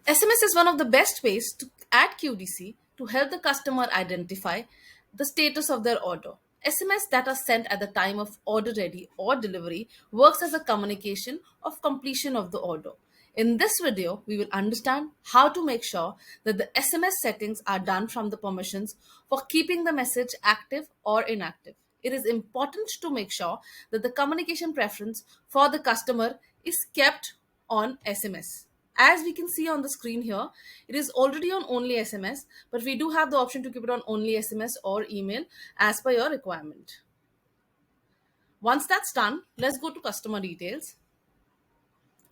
SMS is one of the best ways to add QDC to help the customer identify the status of their order. SMS that are sent at the time of order ready or delivery works as a communication of completion of the order. In this video, we will understand how to make sure that the SMS settings are done from the permissions for keeping the message active or inactive. It is important to make sure that the communication preference for the customer is kept on SMS. As we can see on the screen here, it is already on only SMS, but we do have the option to keep it on only SMS or email as per your requirement. Once that's done, let's go to customer details.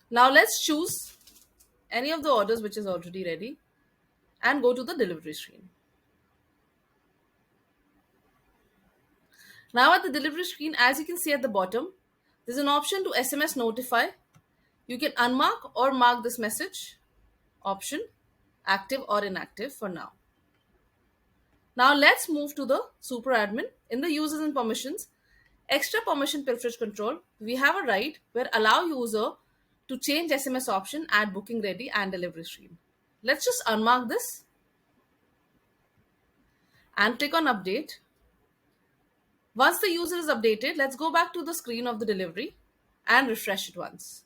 Now let's choose any of the orders which is already ready and go to the delivery screen. Now at the delivery screen, as you can see at the bottom, there's an option to SMS notify. You can unmark or mark this message option active or inactive for now. Now let's move to the super admin. In the users and permissions, extra permission privilege control, we have a right where allow user to change SMS option at booking ready and delivery screen. Let's just unmark this and click on update. Once the user is updated, let's go back to the screen of the delivery and refresh it once.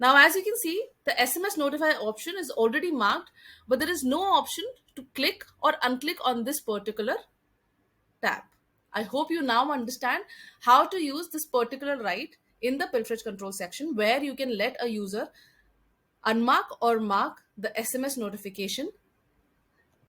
Now, as you can see, the SMS notify option is already marked, but there is no option to click or unclick on this particular tab. I hope you now understand how to use this particular right in the privilege control section where you can let a user unmark or mark the SMS notification